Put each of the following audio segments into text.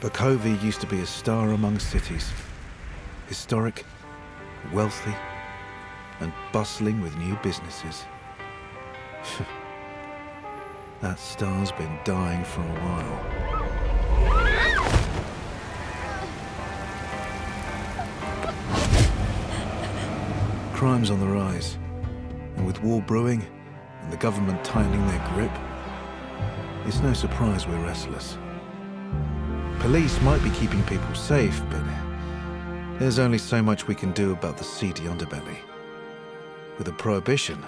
Bakovia used to be a star among cities. Historic, wealthy, and bustling with new businesses. That star's been dying for a while. Crime's on the rise, and with war brewing and the government tightening their grip, it's no surprise we're restless. Police might be keeping people safe, but there's only so much we can do about the seedy underbelly. With a prohibition,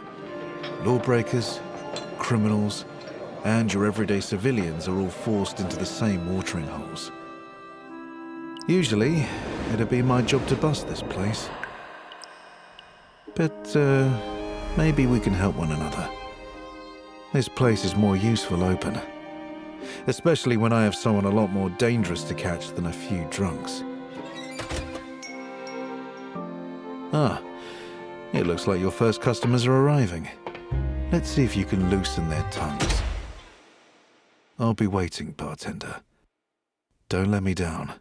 lawbreakers, criminals, and your everyday civilians are all forced into the same watering holes. Usually, it'd be my job to bust this place. But maybe we can help one another. This place is more useful open, especially when I have someone a lot more dangerous to catch than a few drunks. Ah, it looks like your first customers are arriving. Let's see if you can loosen their tongues. I'll be waiting, bartender. Don't let me down.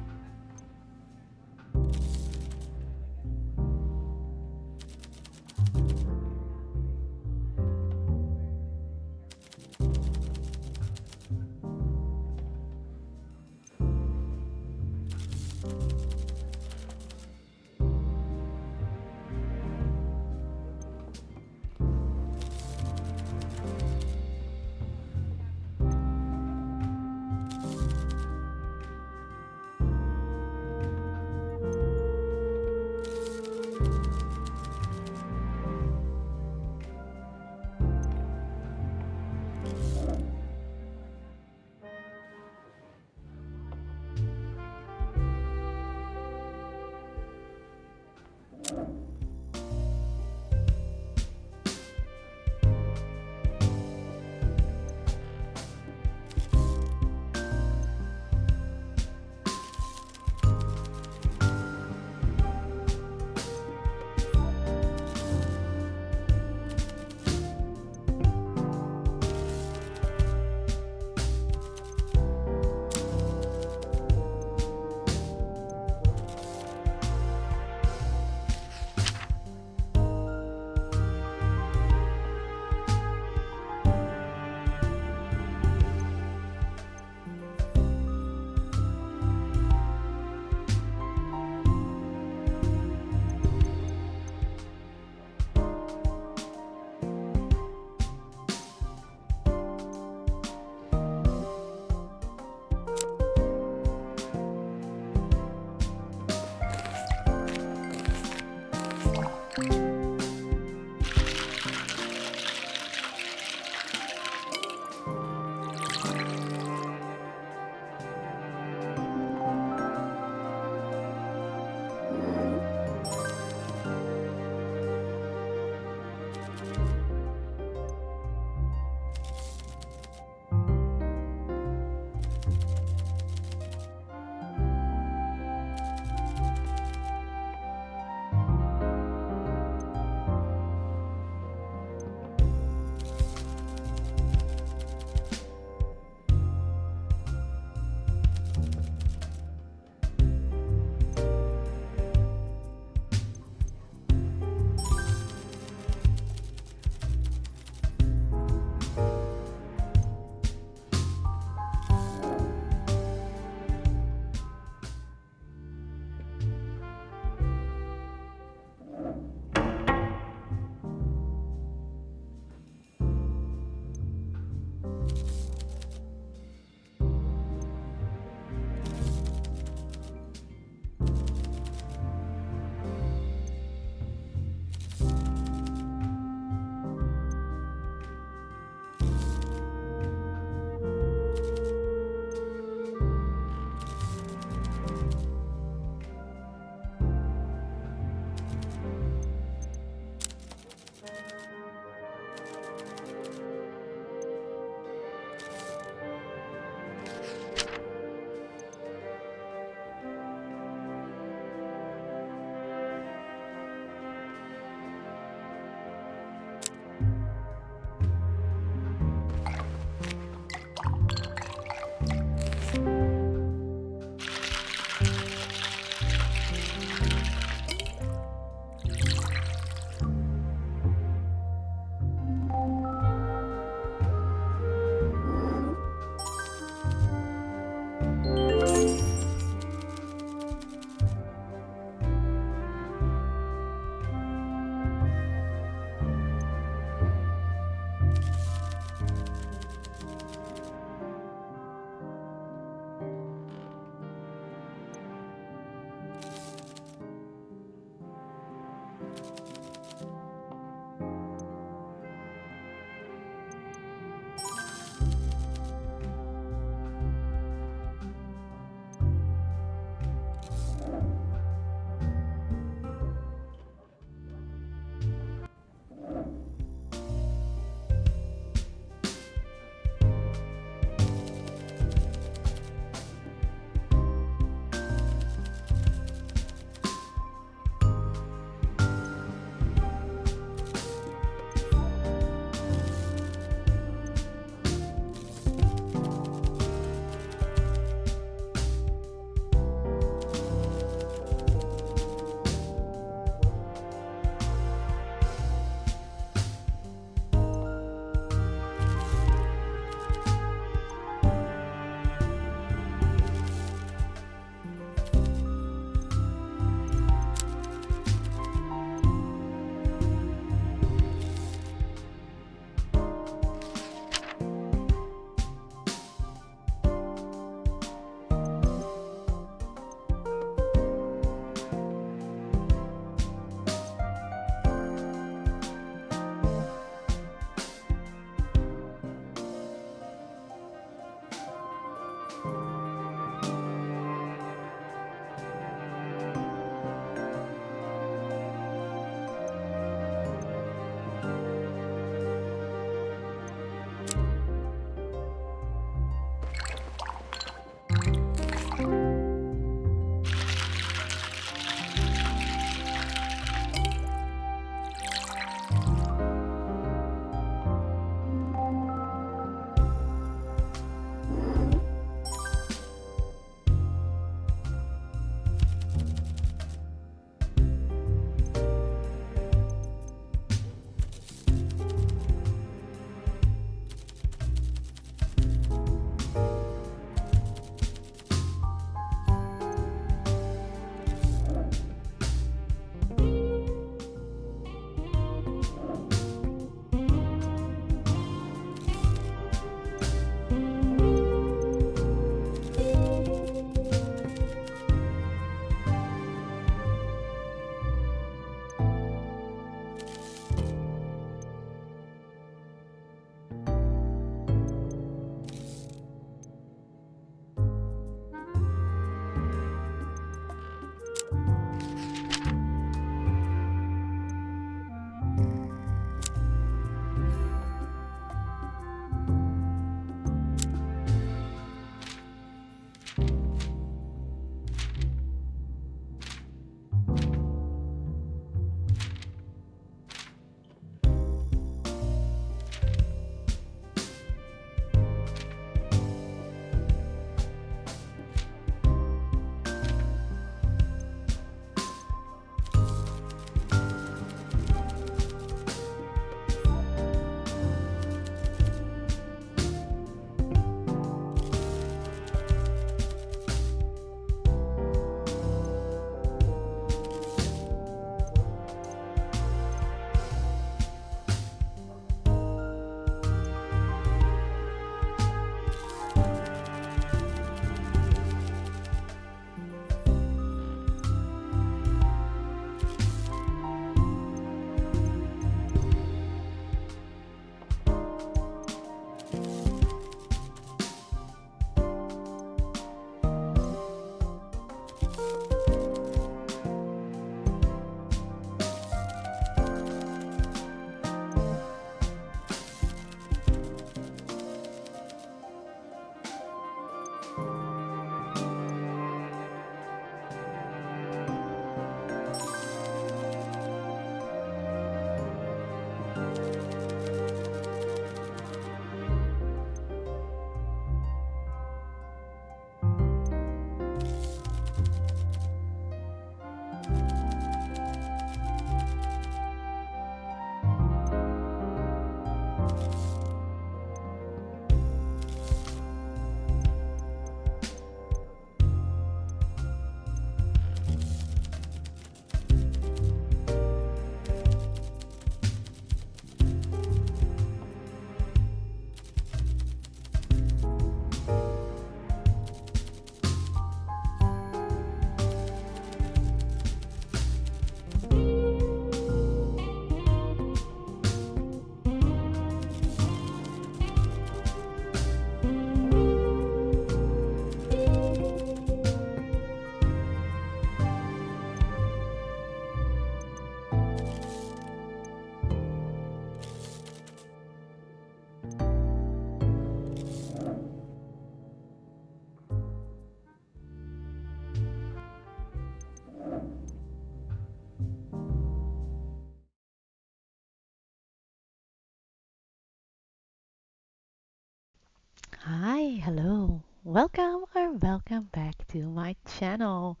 Hi, hello. Welcome or welcome back to my channel.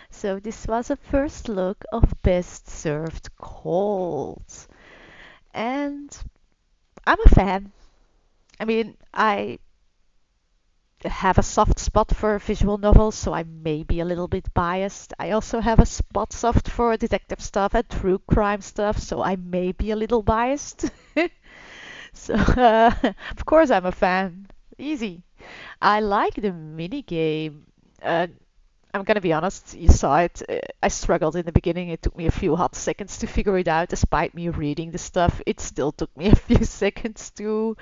So this was a first look of Best Served Cold. And I'm a fan. I mean, I have a soft spot for visual novels, so I may be a little bit biased. I also have a spot soft for detective stuff and true crime stuff, so I may be a little biased. So, of course I'm a fan. Easy. I like the mini game. Uh, I'm gonna be honest, you saw it. I struggled in the beginning. It took me a few hot seconds to figure it out. Despite me reading the stuff, it still took me a few seconds to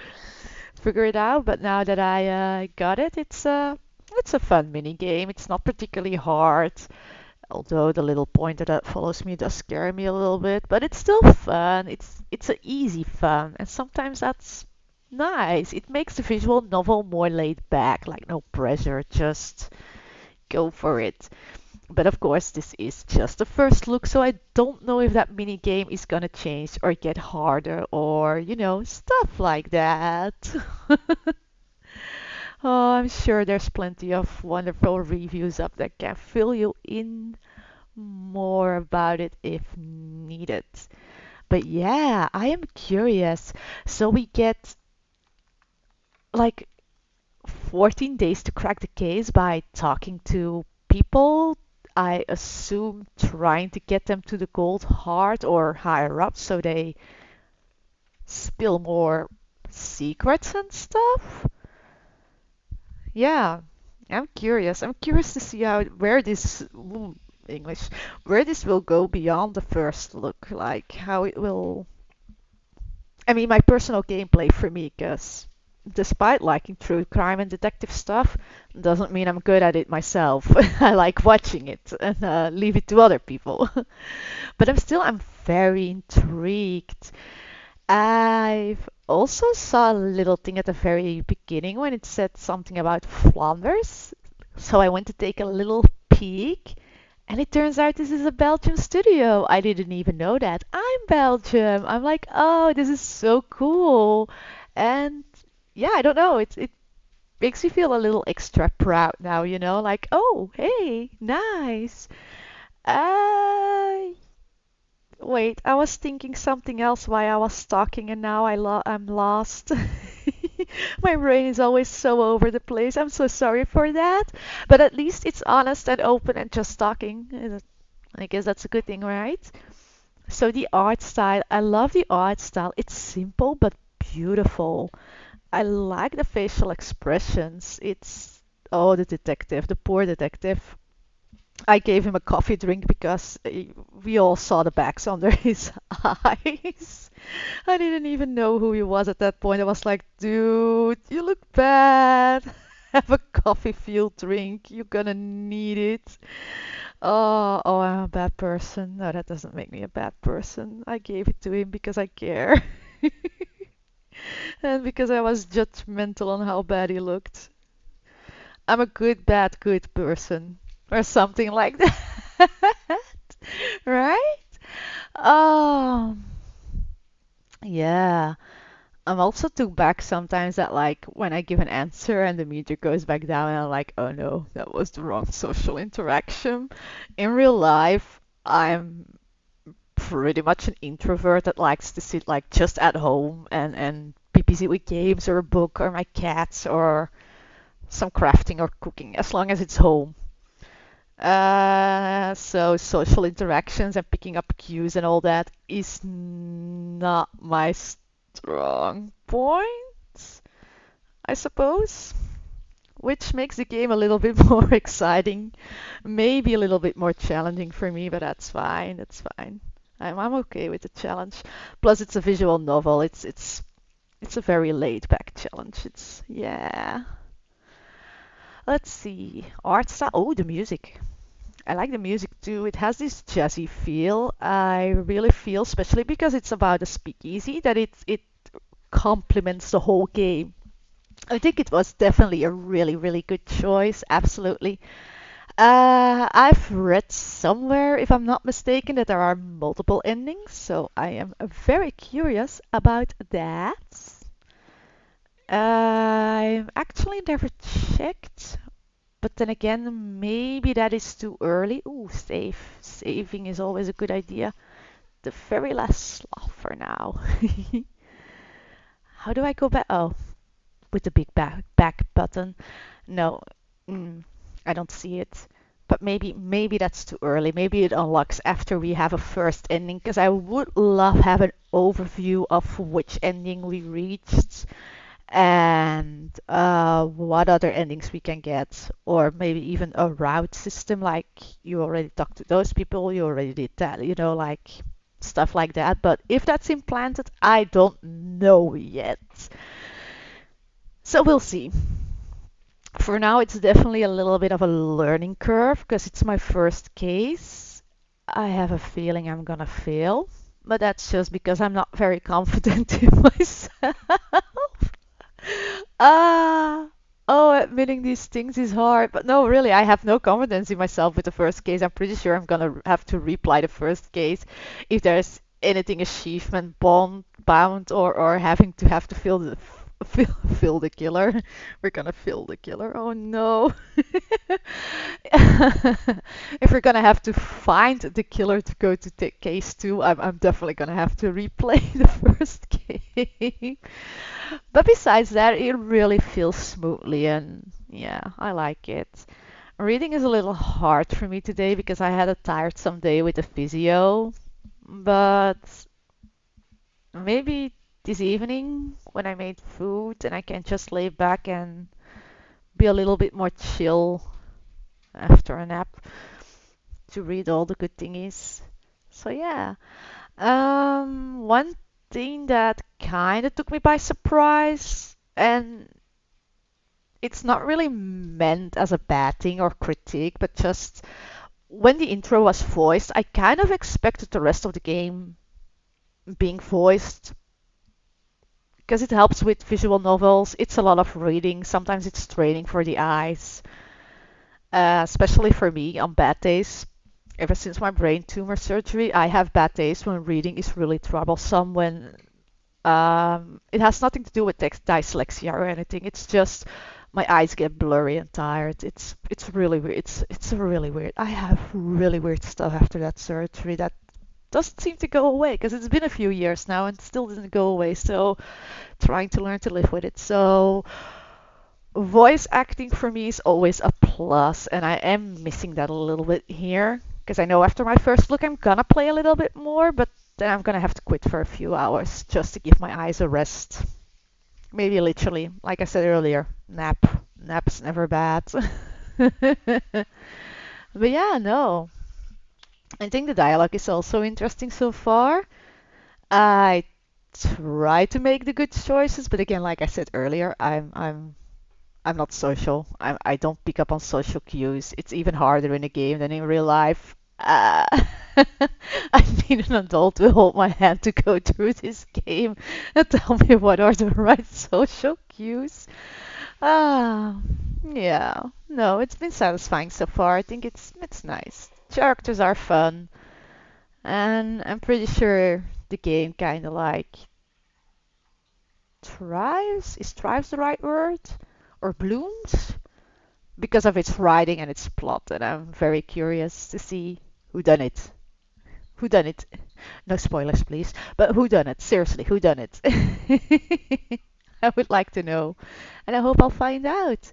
figure it out. But now that I got it, it's a fun mini game. It's not particularly hard, although the little pointer that follows me does scare me a little bit. But it's still fun. It's an easy fun, and sometimes that's Nice. It makes the visual novel more laid back, like no pressure, just go for it. But of course, this is just a first look, so I don't know if that mini game is gonna change or get harder or, stuff like that. Oh, I'm sure there's plenty of wonderful reviews up that can fill you in more about it if needed. But yeah, I am curious. So we get like 14 days to crack the case by talking to people. I assume trying to get them to the gold heart or higher up so they spill more secrets and stuff. Yeah, I'm curious. I'm curious to see where this English where this will go beyond the first look, like how it will. I mean, my personal gameplay for me, because despite liking true crime and detective stuff, doesn't mean I'm good at it myself. I like watching it and leave it to other people. But I'm very intrigued. I've also saw a little thing at the very beginning when it said something about Flanders. So I went to take a little peek, and it turns out this is a Belgian studio. I didn't even know that. I'm Belgium. I'm like, oh, this is so cool. And yeah, I don't know. It makes me feel a little extra proud now, like, oh, hey, nice. Uh, Wait, I was thinking something else while I was talking, and now I'm lost. My brain is always so over the place. I'm so sorry for that. But at least it's honest and open and just talking. I guess that's a good thing, right? So the art style, I love the art style. It's simple but beautiful. I like the facial expressions. Oh, the detective, the poor detective. I gave him a coffee drink because we all saw the bags under his eyes. I didn't even know who he was at that point. I was like, dude, you look bad. Have a coffee field drink. You're gonna need it. Oh, I'm a bad person. No, that doesn't make me a bad person. I gave it to him because I care. And because I was judgmental on how bad he looked. I'm a good, bad, good person. Or something like that. Right? Oh, yeah. I'm also too back sometimes that like when I give an answer and the meter goes back down and I'm like, oh no, that was the wrong social interaction. In real life, I'm pretty much an introvert that likes to sit like just at home and be busy with games or a book or my cats or some crafting or cooking as long as it's home. So social interactions and picking up cues and all that is not my strong point, I suppose, which makes the game a little bit more exciting, maybe a little bit more challenging for me, but that's fine. That's fine. I'm okay with the challenge. Plus, it's a visual novel. It's a very laid back challenge. It's yeah. Let's see. Art style. Oh, the music. I like the music too. It has this jazzy feel. I really feel, especially because it's about a speakeasy, that it complements the whole game. I think it was definitely a really, really good choice. Absolutely. I've read somewhere, if I'm not mistaken, that there are multiple endings, so I am very curious about that. I've actually never checked, but then again, maybe that is too early. Ooh, save. Saving is always a good idea. The very last slot for now. How do I go back? Oh, with the big back button. No, mm, I don't see it. But maybe that's too early. Maybe it unlocks after we have a first ending, because I would love have an overview of which ending we reached and what other endings we can get, or maybe even a route system, like you already talked to those people, you already did that, like stuff like that. But if that's implanted, I don't know yet. So we'll see. For now, it's definitely a little bit of a learning curve because it's my first case. I have a feeling I'm gonna fail, but that's just because I'm not very confident in myself. Ah, oh, admitting these things is hard. But no, really, I have no confidence in myself with the first case. I'm pretty sure I'm gonna have to reply the first case if there's anything achievement bound or having to have to fill the fill the killer. We're gonna fill the killer. Oh no. If we're gonna have to find the killer to go to case two, I'm definitely gonna have to replay the first game. But besides that, it really feels smoothly and yeah, I like it. Reading is a little hard for me today because I had a tiresome day with the physio, but maybe this evening when I made food and I can just lay back and be a little bit more chill after a nap to read all the good thingies. So yeah. One thing that kind of took me by surprise, and it's not really meant as a bad thing or critique, but just when the intro was voiced, I kind of expected the rest of the game being voiced because it helps with visual novels. It's a lot of reading. Sometimes it's straining for the eyes, especially for me on bad days. Ever since my brain tumor surgery, I have bad days when reading is really troublesome. When it has nothing to do with dyslexia or anything. It's just my eyes get blurry and tired. It's really weird. It's really weird. I have really weird stuff after that surgery that doesn't seem to go away because it's been a few years now and still didn't go away. So trying to learn to live with it. So voice acting for me is always a plus, and I am missing that a little bit here because I know after my first look I'm gonna play a little bit more, but then I'm gonna have to quit for a few hours just to give my eyes a rest. Maybe literally, like I said earlier, nap. Nap's never bad. But yeah, no. I think the dialogue is also interesting so far. I try to make the good choices, but again, like I said earlier, I'm not social. I don't pick up on social cues. It's even harder in a game than in real life. I need an adult to hold my hand to go through this game and tell me what are the right social cues. Ah, yeah. No, it's been satisfying so far. I think it's nice. Characters are fun, and I'm pretty sure the game kind of like thrives. Is thrives the right word? Or blooms? Because of its writing and its plot, and I'm very curious to see who done it. Who done it? No spoilers, please. But who done it? Seriously, who done it? I would like to know, and I hope I'll find out.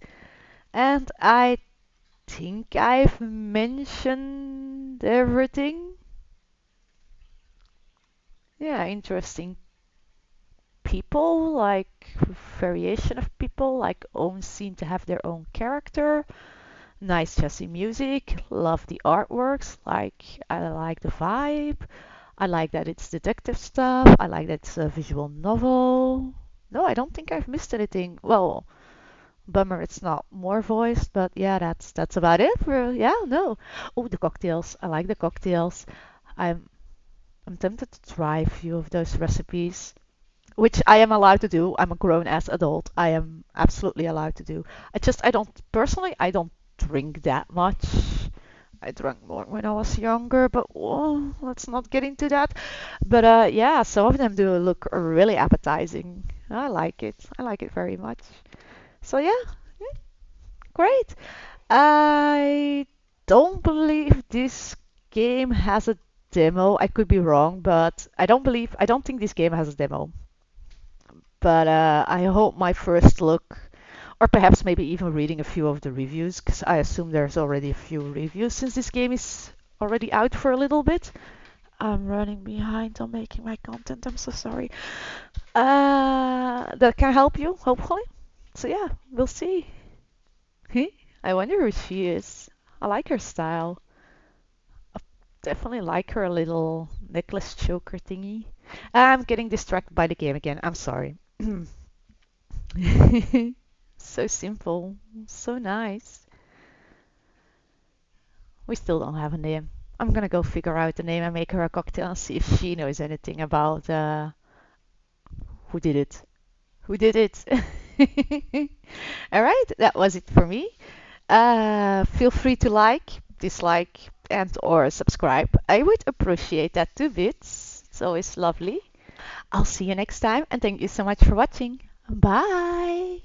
And I think I've mentioned everything. Yeah, interesting people, like variation of people, like own seem to have their own character. Nice jazzy music, love the artworks, like I like the vibe. I like that it's detective stuff. I like that it's a visual novel. No, I don't think I've missed anything. Well, bummer it's not more voiced, but yeah, that's about it. Yeah, no. Oh, the cocktails. I like the cocktails. I'm I'm tempted to try a few of those recipes, which I am allowed to do. I'm a grown ass adult. I am absolutely allowed to do. I don't personally I don't drink that much. I drank more when I was younger, but oh, let's not get into that. But yeah, some of them do look really appetizing. I like it. I like it very much. So yeah, great. I don't believe this game has a demo. I could be wrong, but I don't think this game has a demo. But I hope my first look, or perhaps maybe even reading a few of the reviews, because I assume there's already a few reviews since this game is already out for a little bit. I'm running behind on making my content. I'm so sorry. That can help you, hopefully. So yeah, we'll see. I wonder who she is. I like her style. I definitely like her little necklace choker thingy. I'm getting distracted by the game again. I'm sorry. So simple, so nice. We still don't have a name. I'm gonna go figure out the name and make her a cocktail and see if she knows anything about who did it. Who did it? All right, that was it for me. Feel free to like, dislike, and or subscribe. I would appreciate that too bits. It's always lovely. I'll see you next time and thank you so much for watching. Bye.